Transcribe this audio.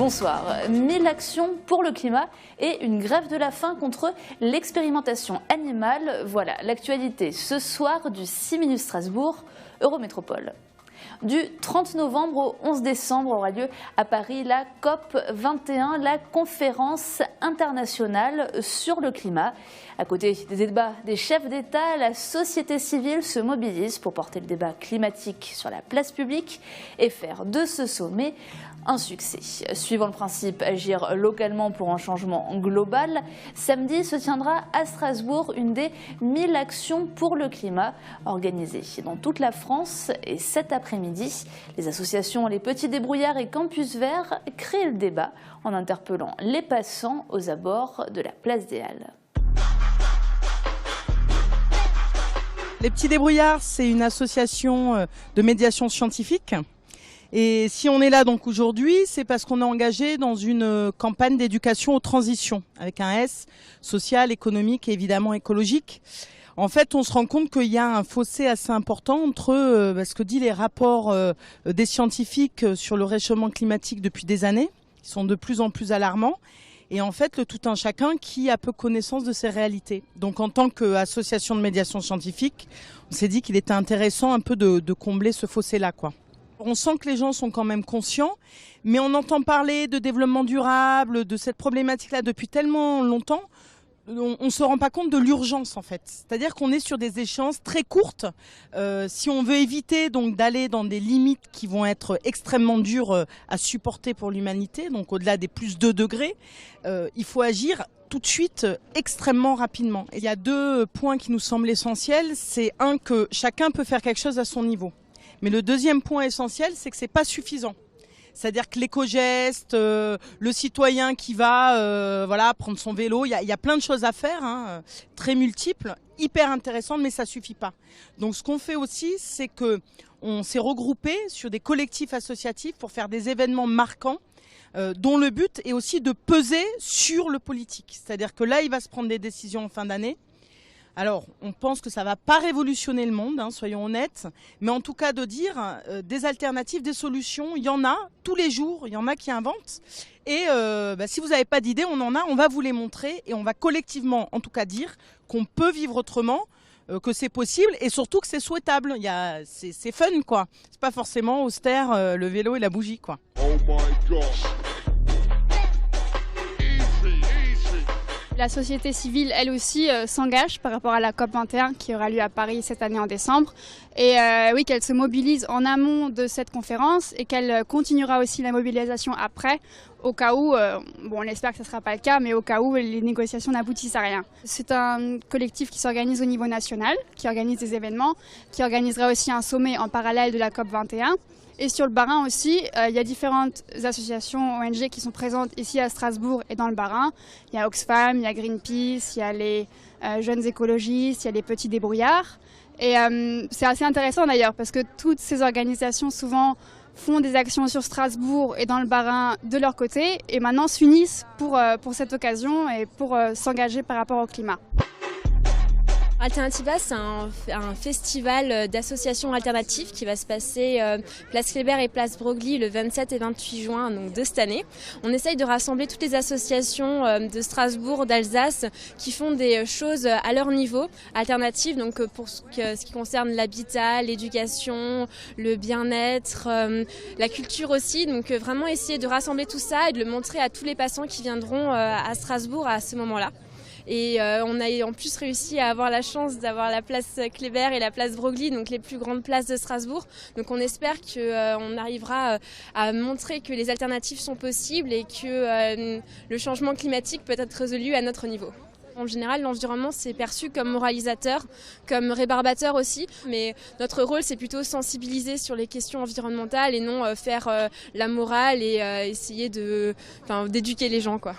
Bonsoir. 1000 actions pour le climat et une grève de la faim contre l'expérimentation animale. Voilà l'actualité ce soir du 6 minutes Strasbourg, Eurométropole. Du 30 novembre au 11 décembre aura lieu à Paris la COP21, la conférence internationale sur le climat. À côté des débats des chefs d'État, la société civile se mobilise pour porter le débat climatique sur la place publique et faire de ce sommet un succès. Suivant le principe agir localement pour un changement global, samedi se tiendra à Strasbourg une des 1000 actions pour le climat organisées dans toute la France. Et cet après-midi, les associations Les Petits Débrouillards et Campus Vert créent le débat en interpellant les passants aux abords de la place des Halles. Les Petits Débrouillards, c'est une association de médiation scientifique. Et si on est là donc aujourd'hui, c'est parce qu'on est engagé dans une campagne d'éducation aux transitions, avec un S, social, économique et évidemment écologique. En fait, on se rend compte qu'il y a un fossé assez important entre ce que disent les rapports des scientifiques sur le réchauffement climatique depuis des années, qui sont de plus en plus alarmants, et en fait le tout un chacun qui a peu connaissance de ces réalités. Donc en tant qu'association de médiation scientifique, on s'est dit qu'il était intéressant un peu de combler ce fossé-là, quoi. On sent que les gens sont quand même conscients, mais on entend parler de développement durable, de cette problématique-là depuis tellement longtemps, on ne se rend pas compte de l'urgence en fait. C'est-à-dire qu'on est sur des échéances très courtes. Si on veut éviter donc d'aller dans des limites qui vont être extrêmement dures à supporter pour l'humanité, donc au-delà des plus 2 degrés, il faut agir tout de suite extrêmement rapidement. Et il y a 2 points qui nous semblent essentiels. C'est un, que chacun peut faire quelque chose à son niveau. Mais le deuxième point essentiel, c'est que c'est pas suffisant. C'est-à-dire que l'éco-geste, le citoyen qui va prendre son vélo, il y a plein de choses à faire, hein, très multiples, hyper intéressantes, mais ça suffit pas. Donc ce qu'on fait aussi, c'est que on s'est regroupé sur des collectifs associatifs pour faire des événements marquants, dont le but est aussi de peser sur le politique. C'est-à-dire que là, il va se prendre des décisions en fin d'année. Alors, on pense que ça ne va pas révolutionner le monde, hein, soyons honnêtes, mais en tout cas de dire des alternatives, des solutions, il y en a tous les jours, il y en a qui inventent. Et si vous n'avez pas d'idées, on en a, on va vous les montrer et on va collectivement, en tout cas, dire qu'on peut vivre autrement, que c'est possible et surtout que c'est souhaitable. C'est fun, quoi. C'est pas forcément austère, le vélo et la bougie, quoi. Oh my God. La société civile, elle aussi, s'engage par rapport à la COP21 qui aura lieu à Paris cette année en décembre. Et oui, qu'elle se mobilise en amont de cette conférence et qu'elle continuera aussi la mobilisation après, au cas où, on espère que ce ne sera pas le cas, mais au cas où les négociations n'aboutissent à rien. C'est un collectif qui s'organise au niveau national, qui organise des événements, qui organisera aussi un sommet en parallèle de la COP21. Et sur le Bas-Rhin aussi, il y a différentes associations ONG qui sont présentes ici à Strasbourg et dans le Bas-Rhin. Il y a Oxfam, il y a Greenpeace, il y a les jeunes écologistes, il y a les petits débrouillards. Et c'est assez intéressant d'ailleurs parce que toutes ces organisations souvent font des actions sur Strasbourg et dans le Bas-Rhin de leur côté et maintenant s'unissent pour cette occasion et pour s'engager par rapport au climat. Alternativa, c'est un festival d'associations alternatives qui va se passer place Kléber et place Broglie le 27 et 28 juin donc de cette année. On essaye de rassembler toutes les associations de Strasbourg, d'Alsace qui font des choses à leur niveau, alternatives donc pour ce qui concerne l'habitat, l'éducation, le bien-être, la culture aussi. Donc vraiment essayer de rassembler tout ça et de le montrer à tous les passants qui viendront à Strasbourg à ce moment-là. Et on a en plus réussi à avoir la chance d'avoir la place Kléber et la place Broglie, donc les plus grandes places de Strasbourg. Donc on espère qu'on arrivera à montrer que les alternatives sont possibles et que le changement climatique peut être résolu à notre niveau. En général, l'environnement c'est perçu comme moralisateur, comme rébarbateur aussi, mais notre rôle c'est plutôt sensibiliser sur les questions environnementales et non faire la morale et essayer d'éduquer les gens, quoi.